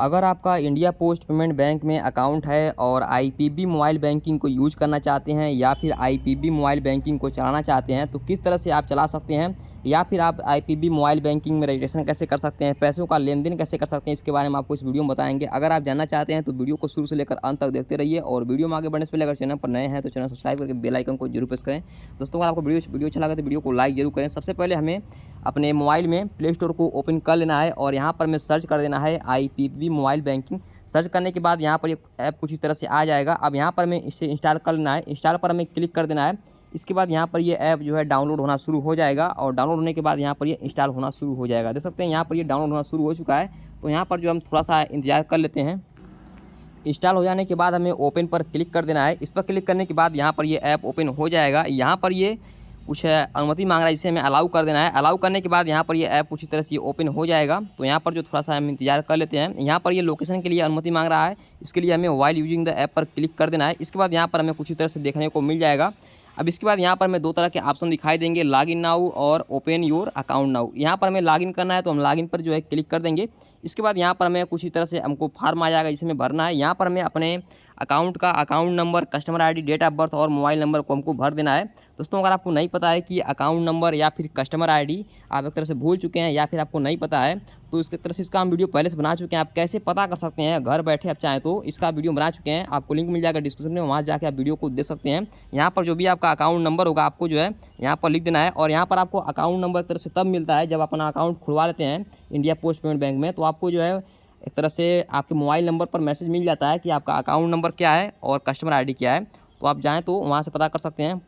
अगर आपका India post payment bank में अकाउंट है और आईपीबी मोबाइल बैंकिंग को यूज करना चाहते हैं या फिर आईपीबी मोबाइल बैंकिंग को चलाना चाहते हैं तो किस तरह से आप चला सकते हैं या फिर आप आईपीबी मोबाइल बैंकिंग में रजिस्ट्रेशन कैसे कर सकते हैं, पैसों का लेन देन कैसे कर सकते हैं, इसके बारे में आपको इस वीडियो में बताएंगे। अगर आप जानना चाहते हैं तो वीडियो को शुरू से लेकर अंत तक देखते रहिए और वीडियो में आगे बढ़ने से पहले अगर चैनल पर नए हैं तो चैनल सब्सक्राइब करके बेल आइकन को जरूर प्रेस करें। दोस्तों, अगर आपको वीडियो अच्छा लगा तो वीडियो को लाइक जरूर करें। सबसे पहले हमें अपने मोबाइल में प्ले स्टोर को ओपन कर लेना है और यहाँ पर हमें सर्च कर देना है आईपीबी मोबाइल बैंकिंग। सर्च करने के बाद यहाँ पर एक ऐप कुछ इस तरह से आ जाएगा। अब यहाँ पर हमें इसे इंस्टॉल कर लेना है। इंस्टॉल पर हमें क्लिक कर देना है। इसके बाद यहाँ पर ये ऐप जो है डाउनलोड होना शुरू हो जाएगा और डाउनलोड होने के बाद यहाँ पर ये इंस्टॉल होना शुरू हो जाएगा। देख सकते हैं यहाँ पर ये डाउनलोड होना शुरू हो चुका है। तो यहाँ पर जो हम थोड़ा सा इंतजार कर लेते हैं। इंस्टॉल हो जाने के बाद हमें ओपन पर क्लिक कर देना है। इस पर क्लिक करने के बाद यहाँ पर ये ऐप ओपन हो जाएगा। यहाँ पर ये कुछ अनुमति मांग रहा है, जिसे हमें अलाउ कर देना है। अलाउ करने के बाद यहाँ पर ये ऐप कुछ इस तरह से ओपन हो जाएगा। तो यहाँ पर जो थोड़ा सा हम इंतजार कर लेते हैं। यहाँ पर ये लोकेशन के लिए अनुमति मांग रहा है, इसके लिए हमें व्हाइल यूजिंग द ऐप पर क्लिक कर देना है। इसके बाद यहाँ पर हमें कुछ इस तरह से देखने को मिल जाएगा। अब इसके बाद यहाँ पर हमें दो तरह के ऑप्शन दिखाई देंगे, लॉगिन नाउ और ओपन योर अकाउंट नाउ। यहाँ पर हमें लॉगिन करना है तो हम लॉगिन पर जो है क्लिक कर देंगे। इसके बाद यहाँ पर हमें कुछ इस तरह से हमको फॉर्म आ जाएगा जिसमें भरना है। यहाँ पर हमें अपने अकाउंट का account number, customer ID, date of birth और मोबाइल नंबर को हमको भर देना है। दोस्तों, अगर आपको नहीं पता है कि अकाउंट नंबर या फिर कस्टमर आईडी आप एक तरह से भूल चुके हैं या फिर आपको नहीं पता है तो इसके तरह से इसका हम वीडियो पहले से बना चुके हैं। आप कैसे पता कर सकते हैं घर बैठे, आप चाहें तो इसका वीडियो बना चुके हैं। आपको लिंक मिल जाएगा डिस्क्रिप्शन में, वहाँ जाके आप वीडियो को देख सकते हैं। यहाँ पर जो भी आपका अकाउंट नंबर होगा आपको जो है यहाँ पर लिख देना है। और यहाँ पर आपको अकाउंट नंबर एक तरह से तब मिलता है जब अपना अकाउंट खुलवा लेते हैं इंडिया पोस्ट पेमेंट बैंक में। तो आपको जो है एक तरह से आपके मोबाइल नंबर पर मैसेज मिल जाता है कि आपका अकाउंट नंबर क्या है और कस्टमर आईडी क्या है। तो आप जाएं तो वहाँ से पता कर सकते हैं।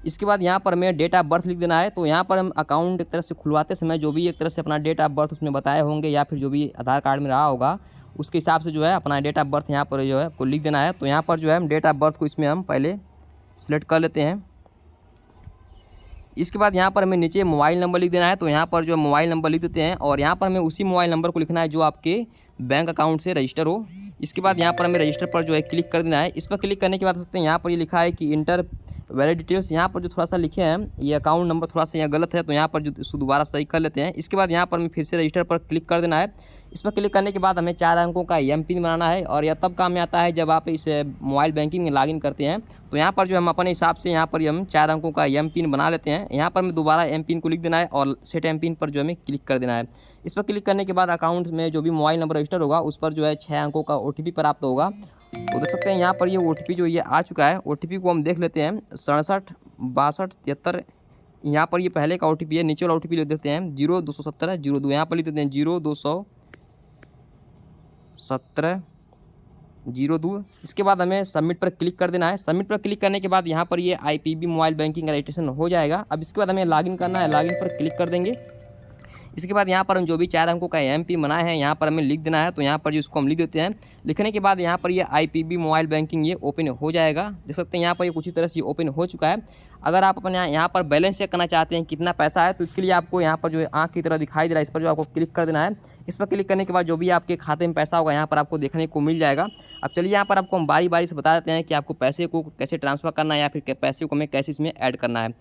इसके बाद यहाँ पर हमें डेट ऑफ बर्थ लिख देना है। तो यहाँ पर हम अकाउंट एक तरह से खुलवाते समय जो भी एक तरह से अपना डेट ऑफ बर्थ उसमें बताए होंगे या फिर जो भी आधार कार्ड में रहा होगा उसके हिसाब से जो है अपना डेट ऑफ बर्थ यहाँ पर जो है आपको लिख देना है। तो यहाँ पर जो है हम डेट ऑफ बर्थ को इसमें हम पहले सेलेक्ट कर लेते हैं। इसके बाद यहाँ पर हमें नीचे मोबाइल नंबर लिख देना है। तो यहाँ पर जो मोबाइल नंबर लिख देते हैं और यहाँ पर हमें उसी मोबाइल नंबर को लिखना है जो आपके बैंक अकाउंट से रजिस्टर हो। इसके बाद यहाँ पर हमें रजिस्टर पर जो है क्लिक कर देना है। इस पर क्लिक करने के बाद सकते हैं यहाँ पर ये लिखा है कि इंटर वैलिड डिटेल्स। यहाँ पर जो थोड़ा सा लिखे हैं ये अकाउंट नंबर थोड़ा सा यहाँ गलत है, तो यहाँ पर जो इसको दोबारा सही कर लेते हैं। इसके बाद यहाँ पर हमें फिर से रजिस्टर पर क्लिक कर देना है। इस पर क्लिक करने के बाद हमें 4 अंकों का एमपिन बनाना है और यह तब काम में आता है जब आप इस मोबाइल बैंकिंग में लॉगिन करते हैं। तो यहाँ पर जो हम अपने हिसाब से यहाँ पर हम 4 अंकों का एमपिन बना लेते हैं। यहाँ पर हमें दोबारा एमपिन को लिख देना है और सेट एमपिन पर जो हमें क्लिक कर देना है। इस पर क्लिक करने के बाद अकाउंट में जो भी मोबाइल नंबर रजिस्टर होगा उस पर जो है 6 अंकों का OTP प्राप्त होगा। तो देख सकते हैं यहाँ पर ये OTP जो ये आ चुका है। OTP को हम देख लेते हैं 67 62 73। यहाँ पर ये पहले का OTP है। नीचे वाला OTP लिख देते हैं 021702। यहाँ पर लिख देते हैं 021702। इसके बाद हमें सबमिट पर क्लिक कर देना है। सबमिट पर क्लिक करने के बाद यहाँ पर ये आईपीबी मोबाइल बैंकिंग रजिस्ट्रेशन हो जाएगा। अब इसके बाद हमें लॉगिन करना है। लॉगिन पर क्लिक कर देंगे। इसके बाद यहाँ पर हम जो भी 4 अंकों का एमपिन बनाए हैं यहाँ पर हमें लिख देना है। तो यहाँ पर जो इसको हम लिख देते हैं। लिखने के बाद यहाँ पर ये आईपीबी मोबाइल बैंकिंग ये ओपन हो जाएगा। देख सकते हैं यहाँ पर ये कुछ इस तरह से ओपन हो चुका है। अगर आप अपने यहाँ पर बैलेंस चेक करना चाहते हैं कितना पैसा है तो इसके लिए आपको यहाँ पर जो है आँख की तरह दिखाई दे रहा है, इस पर जो आपको क्लिक कर देना है। इस पर क्लिक करने के बाद जो भी आपके खाते में पैसा होगा यहाँ पर आपको देखने को मिल जाएगा। अब चलिए यहाँ पर आपको हम बारी बारी से बता देते हैं कि आपको पैसे को कैसे ट्रांसफ़र करना है या फिर पैसे को हमें कैसे इसमें ऐड करना है।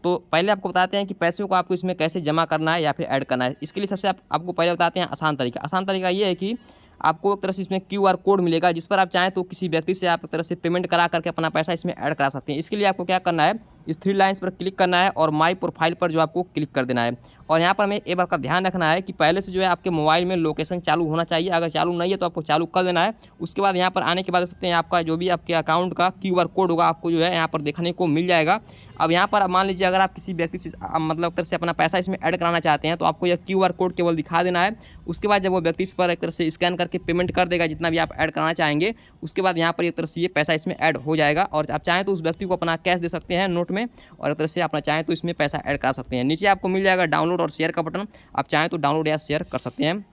तो पहले आपको बताते हैं कि पैसे को आपको इसमें कैसे जमा करना है या फिर ऐड करना है। इसके लिए सबसे आपको पहले बताते हैं आसान तरीका। आसान तरीका ये है कि आपको एक तरह से इसमें QR कोड मिलेगा जिस पर आप चाहें तो किसी व्यक्ति से आप एक तरह से पेमेंट करा करके अपना पैसा इसमें ऐड करा सकते हैं। इसके लिए आपको क्या करना है, इस 3 लाइन्स पर क्लिक करना है और माई प्रोफाइल पर जो आपको क्लिक कर देना है। और यहाँ पर हमें एक बात का ध्यान रखना है कि पहले से जो है आपके मोबाइल में लोकेशन चालू होना चाहिए। अगर चालू नहीं है तो आपको चालू कर देना है। उसके बाद यहाँ पर आने के बाद देख सकते हैं आपका जो भी आपके अकाउंट का QR कोड होगा आपको जो है यहाँ पर देखने को मिल जाएगा। अब यहाँ पर मान लीजिए अगर आप किसी व्यक्ति से मतलब तरह से अपना पैसा इसमें ऐड कराना चाहते हैं तो आपको यह QR कोड केवल दिखा देना है। उसके बाद जब वो व्यक्ति इस पर एक तरह से स्कैन करके पेमेंट कर देगा जितना भी आप ऐड कराना चाहेंगे, उसके बाद यहाँ पर एक तरह से ये पैसा इसमें ऐड हो जाएगा। और आप चाहें तो उस व्यक्ति को अपना कैश दे सकते हैं नोट में और एक तरह से अपना चाहें तो इसमें पैसा ऐड करा सकते हैं। नीचे आपको मिल जाएगा डाउनलोड और शेयर का बटन, आप चाहें तो डाउनलोड या शेयर कर सकते हैं।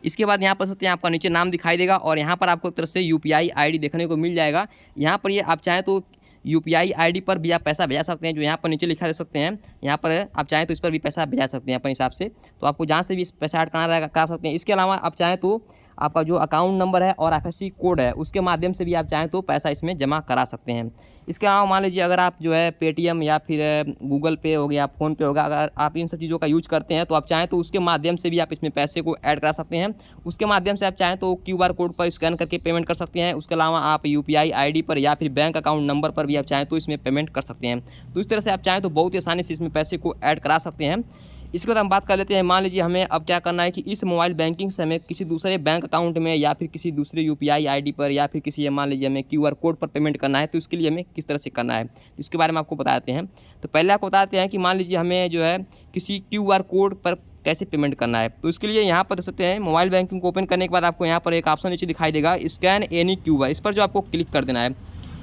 इसके बाद यहाँ पर सकते हैं आपका नीचे नाम दिखाई देगा और यहाँ पर आपको एक तरह से UPI ID देखने को मिल जाएगा। यहाँ पर ये आप चाहें तो UPI ID पर भी आप पैसा भेजा सकते हैं, जो यहाँ पर नीचे लिखा दे सकते हैं। यहाँ पर आप चाहें तो इस पर भी पैसा भेजा सकते हैं अपने हिसाब से। तो आपको जहाँ से भी पैसा ऐड करा सकते हैं। इसके अलावा आप चाहें तो आपका जो अकाउंट नंबर है और आईएफएससी कोड है उसके माध्यम से भी आप चाहें तो पैसा इसमें जमा करा सकते हैं। इसके अलावा मान लीजिए अगर आप जो है पेटीएम या फिर गूगल पे हो गया, फ़ोन पे होगा, अगर आप इन सब चीज़ों का यूज़ करते हैं तो आप चाहें तो उसके माध्यम से भी आप इसमें पैसे को ऐड करा सकते हैं। उसके माध्यम से आप चाहें तो क्यूआर कोड पर स्कैन करके पेमेंट कर सकते हैं। उसके अलावा आप यूपीआई आईडी पर या फिर बैंक अकाउंट नंबर पर भी आप चाहें तो इसमें पेमेंट कर सकते हैं। तो इस तरह से आप चाहें तो बहुत ही आसानी से इसमें पैसे को ऐड करा सकते हैं। इसके बाद हम बात कर लेते हैं, मान लीजिए हमें अब क्या करना है कि इस मोबाइल बैंकिंग से हमें किसी दूसरे बैंक अकाउंट में या फिर किसी दूसरे यूपीआई आईडी पर या फिर किसी मान लीजिए हमें क्यूआर कोड पर पेमेंट करना है, तो इसके लिए हमें किस तरह से करना है इसके बारे में आपको बताते हैं। तो पहले आपको बताते हैं कि मान लीजिए हमें जो है किसी क्यूआर कोड पर कैसे पेमेंट करना है। तो इसके लिए यहाँ पर देख सकते हैं मोबाइल बैंकिंग को ओपन करने के बाद आपको यहाँ पर एक ऑप्शन नीचे दिखाई देगा, स्कैन एनी क्यूआर। इस पर जो आपको क्लिक कर देना है।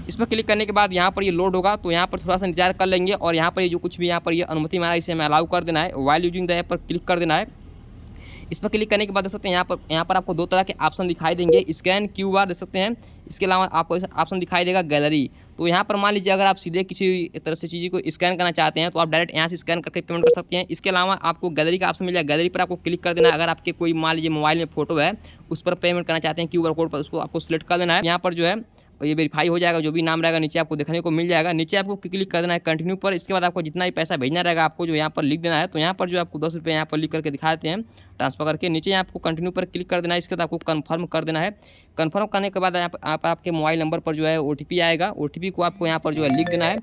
इस पर क्लिक करने के बाद यहाँ पर ये लोड होगा, तो यहाँ पर थोड़ा सा इंतजार कर लेंगे और यहाँ पर ये जो कुछ भी यहाँ पर ये अनुमति मांगा इसे हमें अलाउ कर देना है। वाइल यूजिंग द ऐप पर क्लिक कर देना है। इस पर क्लिक करने के बाद देख सकते हैं यहाँ पर आपको दो तरह के ऑप्शन दिखाई देंगे, स्कैन क्यूआर देख सकते हैं। इसके अलावा आपको ऑप्शन दिखाई देगा गैलरी। तो यहाँ पर मान लीजिए अगर आप सीधे किसी तरह से चीज़ को स्कैन करना चाहते हैं तो आप डायरेक्ट यहाँ से स्कैन करके पेमेंट कर सकते हैं। इसके अलावा आपको गैलरी का ऑप्शन मिल जाएगा, गैलरी पर आपको क्लिक कर देना है। अगर आपके कोई मान लीजिए मोबाइल में फोटो है उस पर पेमेंट करना चाहते हैं क्यूआर कोड पर, उसको आपको सिलेक्ट कर देना है। यहाँ पर जो है ये वेरीफाई हो जाएगा, जो भी नाम रहेगा नीचे आपको देखने को मिल जाएगा। नीचे आपको क्लिक कर देना है कंटिन्यू पर। इसके बाद आपको जितना भी पैसा भेजना रहेगा आपको जो यहाँ पर लिख देना है। तो यहाँ पर जो आपको 10 रुपये यहाँ पर लिख करके दिखा देते हैं ट्रांसफर करके। नीचे आपको कंटिन्यू पर क्लिक कर देना है। इसके बाद आपको कंफर्म कर देना है। कंफर्म करने के बाद आपके मोबाइल नंबर पर जो है ओटीपी आएगा। ओटीपी को आपको यहाँ पर जो है लिख देना है।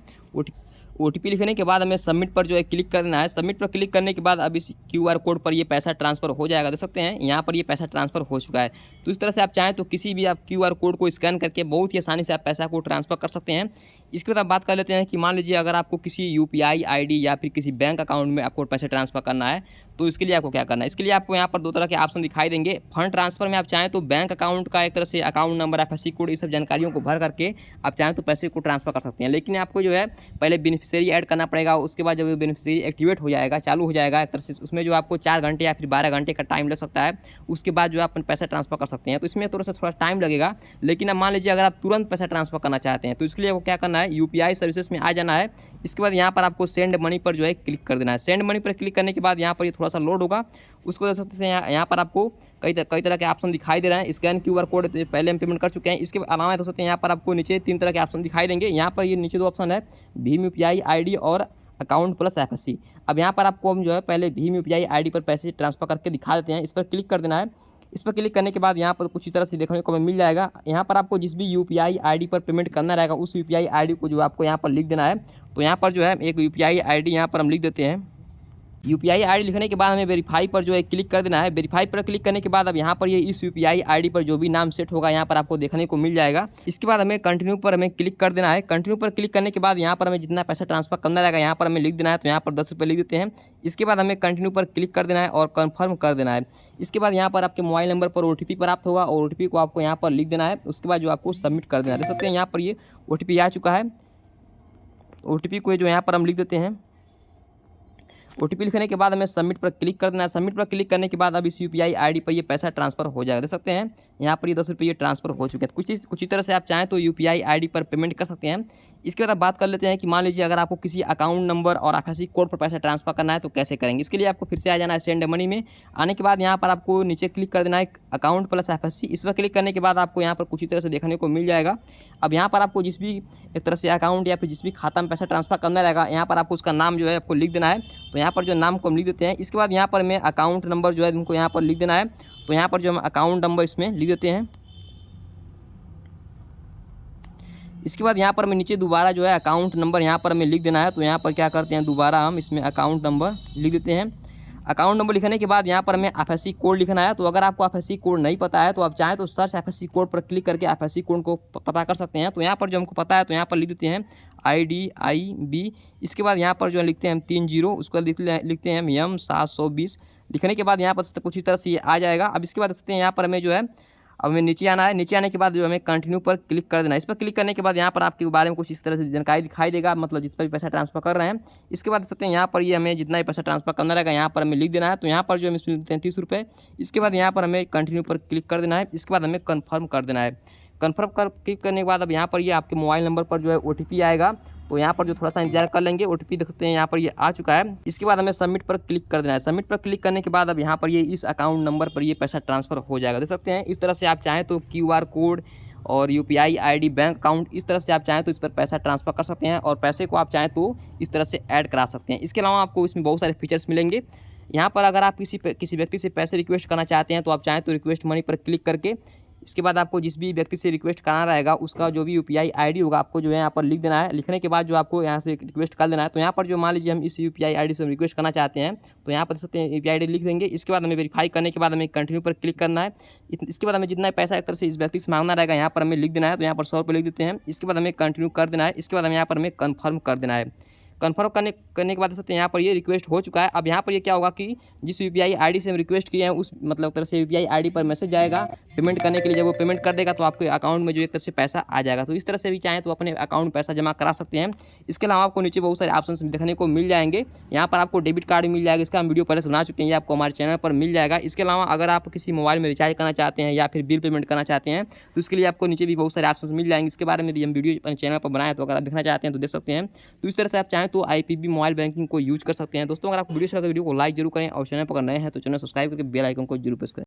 ओटीपी लिखने के बाद हमें सबमिट पर जो है क्लिक कर देना है। सबमिट पर क्लिक करने के बाद अब इस क्यूआर कोड पर ये पैसा ट्रांसफ़र हो जाएगा। देख सकते हैं यहाँ पर ये पैसा ट्रांसफ़र हो चुका है। तो इस तरह से आप चाहें तो किसी भी आप क्यूआर कोड को स्कैन करके बहुत ही आसानी से आप पैसा को ट्रांसफ़र कर सकते हैं। इसके बाद आप बात कर लेते हैं कि मान लीजिए अगर आपको किसी यूपीआई आईडी या फिर किसी बैंक अकाउंट में आपको पैसे ट्रांसफ़र करना है तो इसके लिए आपको क्या करना है। इसके लिए आपको यहाँ पर दो तरह के ऑप्शन दिखाई देंगे। फंड ट्रांसफ़र में आप चाहें तो बैंक अकाउंट का एक तरह से अकाउंट नंबर, आईएफएससी कोड, ये सब जानकारियों को भर करके आप चाहें तो पैसे को ट्रांसफ़र कर सकते हैं। लेकिन आपको जो है पहले बेनिफिशियरी ऐड करना पड़ेगा। उसके बाद जब ये बेनिफिशियरी एक्टिवेट हो जाएगा, चालू हो जाएगा एक तरह से, उसमें जो आपको 4 घंटे या फिर 12 घंटे का टाइम लग सकता है। उसके बाद जो आप अपन पैसा ट्रांसफ़र कर सकते हैं। तो इसमें थोड़ा टाइम लगेगा। लेकिन अब मान लीजिए अगर आप तुरंत पैसा ट्रांसफ़र करना चाहते हैं तो इसके लिए आपको क्या करना है, यूपीआई सर्विसेज में आ जाना है। इसके बाद यहाँ पर आपको सेंड मनी पर जो है क्लिक कर देना है। सेंड मनी पर क्लिक करने के बाद यहाँ पर ये थोड़ा सा लोड होगा। उसको देख सकते हैं यहाँ पर आपको कई तरह के ऑप्शन दिखाई दे रहे हैं। स्कैन क्यूआर कोड पहले हम पेमेंट कर चुके हैं। इसके अलावा देख सकते हैं यहाँ पर आपको नीचे 3 तरह के ऑप्शन दिखाई देंगे। यहाँ पर ये नीचे 2 ऑप्शन है, भीम यूपीआई आईडी और अकाउंट प्लस आईएफएससी। अब यहाँ पर आपको हम जो है पहले भीम यूपीआई आईडी पर पैसे ट्रांसफर करके दिखा देते हैं। इस पर क्लिक कर देना है। इस पर क्लिक करने के बाद यहाँ पर कुछ इस तरह से देखने को मिल जाएगा। यहाँ पर आपको जिस भी यूपीआई आईडी पर पेमेंट करना रहेगा उस यूपीआई आईडी को जो आपको यहाँ पर लिख देना है। तो यहाँ पर जो है एक यूपीआई आईडी यहाँ पर हम लिख देते हैं। यूपीआई आईडी लिखने के बाद हमें वेरीफाई पर जो है क्लिक कर देना है। वेरीफाई पर क्लिक करने के बाद अब यहाँ पर ये इस यूपीआई आईडी पर जो भी नाम सेट होगा यहाँ पर आपको देखने को मिल जाएगा। इसके बाद हमें कंटिन्यू पर हमें क्लिक कर देना है। कंटिन्यू पर क्लिक करने के बाद यहाँ पर हमें जितना पैसा ट्रांसफर करना रहेगा यहाँ पर हमें लिख देना है। तो यहाँ पर 10 रुपये लिख देते हैं। इसके बाद हमें कंटिन्यू पर क्लिक कर देना है और कन्फर्म कर देना है। इसके बाद यहाँ पर आपके मोबाइल नंबर पर ओटीपी प्राप्त होगा और ओटीपी को आपको यहाँ पर लिख देना है। उसके बाद जो आपको सबमिट कर देना है। देख सकते हैं यहाँ पर ये ओटीपी आ चुका है। ओटीपी को जो यहाँ पर हम लिख देते हैं। ओटीपी लिखने के बाद हमें सबमिट पर क्लिक कर देना है। सबमिट पर क्लिक करने के बाद अब इस यूपीआई आईडी पर ये पैसा ट्रांसफर हो जाएगा। देख सकते हैं यहाँ पर ये 10 रुपये ट्रांसफर हो चुके हैं। कुछ ही तरह से आप चाहें तो यूपीआई आईडी पर पेमेंट कर सकते हैं। इसके बाद आप बात कर लेते हैं कि मान लीजिए अगर आपको किसी अकाउंट नंबर और आईएफएससी कोड पर पैसा ट्रांसफर करना है तो कैसे करेंगे। इसके लिए आपको फिर से आ जाना है सेंड मनी में। आने के बाद यहाँ पर आपको नीचे क्लिक कर देना है अकाउंट प्लस आईएफएससी। इस पर क्लिक करने के बाद आपको यहाँ पर कुछ ही तरह से देखने को मिल जाएगा। अब यहाँ पर आपको जिस भी एक तरह से अकाउंट या फिर जिस भी खाता में पैसा ट्रांसफर करना रहेगा यहाँ पर आपको उसका नाम जो है आपको लिख देना है। तो यहाँ पर जो नाम को हम लिख देते हैं। इसके बाद यहाँ पर हमें अकाउंट नंबर जो है उनको यहाँ पर लिख देना है। तो यहाँ पर जो हम अकाउंट नंबर इसमें लिख देते हैं। इसके बाद यहाँ पर हमें नीचे दोबारा जो है अकाउंट नंबर यहाँ पर हमें लिख देना है। तो यहाँ पर क्या करते हैं, दोबारा हम इसमें अकाउंट नंबर लिख देते हैं। अकाउंट नंबर लिखने के बाद यहाँ पर हमें आईएफएससी कोड लिखना है। तो अगर आपको आईएफएससी कोड नहीं पता है तो आप चाहें तो सर्च आईएफएससी कोड पर क्लिक करके आईएफएससी कोड को पता कर सकते हैं। तो यहाँ पर जो हमको पता है तो यहाँ पर लिख देते हैं IDIB। इसके बाद यहाँ पर जो लिखते हैं हम 30, उसको लिखते हैं हम M720। लिखने के बाद यहाँ पर कुछ इस तरह से ये आ जाएगा। अब इसके बाद देखते हैं यहाँ पर हमें जो है अब हमें नीचे आना है। नीचे आने के बाद जो हमें कंटिन्यू पर क्लिक कर देना है। इस पर क्लिक करने के बाद यहाँ पर आपके बारे में कुछ इस तरह से जानकारी दिखाई देगा, मतलब जिस पर भी पैसा ट्रांसफर कर रहे हैं। इसके बाद देख सकते हैं यहाँ पर ये हमें जितना भी पैसा ट्रांसफर करना रहेगा यहाँ पर हमें लिख देना है। तो यहाँ पर जो हम इसमें लिखते हैं 30 रुपये। इसके बाद यहाँ पर हमें कंटिन्यू पर क्लिक कर देना है। इसके बाद हमें कन्फर्म कर देना है। कन्फर्म कर क्लिक करने के बाद अब यहाँ पर ये आपके मोबाइल नंबर पर जो है OTP आएगा। तो यहाँ पर जो थोड़ा सा इंतजार कर लेंगे। OTP देख सकते हैं यहाँ पर ये आ चुका है। इसके बाद हमें सबमिट पर क्लिक कर देना है। सबमिट पर क्लिक करने के बाद अब यहाँ पर ये इस अकाउंट नंबर पर ये पैसा ट्रांसफर हो जाएगा। देख सकते हैं इस तरह से आप चाहें तो QR कोड और UPI ID बैंक अकाउंट इस तरह से आप चाहें तो इस पर पैसा ट्रांसफ़र कर सकते हैं और पैसे को आप चाहें तो इस तरह से ऐड करा सकते हैं। इसके अलावा आपको इसमें बहुत सारे फीचर्स मिलेंगे। यहाँ पर अगर आप किसी व्यक्ति से पैसे रिक्वेस्ट करना चाहते हैं तो आप चाहें तो रिक्वेस्ट मनी पर क्लिक करके इसके बाद आपको जिस भी व्यक्ति से रिक्वेस्ट करना रहेगा उसका जो भी UPI ID होगा आपको जो है यहाँ पर लिख देना है। लिखने के बाद जो आपको यहाँ से रिक्वेस्ट कर देना है। तो यहाँ पर जो मान लीजिए हम इस UPI ID से रिक्वेस्ट करना चाहते हैं तो यहाँ पर देख सकते हैं UPI ID लिख देंगे। इसके बाद हमें वेरीफाई करने के बाद हमें कंटिन्यू पर क्लिक करना है। इसके बाद हमें जितना पैसा एक तरह से इस व्यक्ति से मांगना रहेगा यहाँ पर हमें लिख देना है। तो यहाँ पर 100 रुपये लिख देते हैं। इसके बाद हमें कंटिन्यू कर देना है। इसके बाद हमें यहाँ पर हमें कन्फर्म कर देना है। कन्फर्म करने के बाद देख सकते हैं यहाँ पर ये रिक्वेस्ट हो चुका है। अब यहाँ पर ये क्या होगा कि जिस UPI ID से हम रिक्वेस्ट किए हैं उस मतलब तरह से UPI ID पर मैसेज जाएगा पेमेंट करने के लिए। जब वो पेमेंट कर देगा तो आपके अकाउंट में जो एक तरह से पैसा आ जाएगा। तो इस तरह से भी चाहें तो अपने अकाउंट में पैसा जमा करा सकते हैं। इसके अलावा आपको नीचे बहुत सारे ऑप्शन देखने को मिल जाएंगे। यहाँ पर आपको डेबिट कार्ड मिल जाएगा। इसका हम वीडियो पहले से बना चुके हैं, ये आपको हमारे चैनल पर मिल जाएगा। इसके अलावा अगर आप किसी मोबाइल में रिचार्ज करना चाहते हैं या फिर बिल पेमेंट करना चाहते हैं तो उसके लिए आपको नीचे भी बहुत सारे ऑप्शन मिल जाएंगे। इसके बारे में भी हम वीडियो अपने चैनल पर बनाए तो अगर आप देखना चाहते हैं तो देख सकते हैं। तो इस तरह से आप चाहें तो IPB मोबाइल बैंकिंग को यूज कर सकते हैं। दोस्तों अगर आपको वीडियो अच्छा लगे वीडियो को लाइक जरूर करें और चैनल पर अगर नए हैं तो चैनल सब्सक्राइब करके बेल आइकन को जरूर प्रेस करें।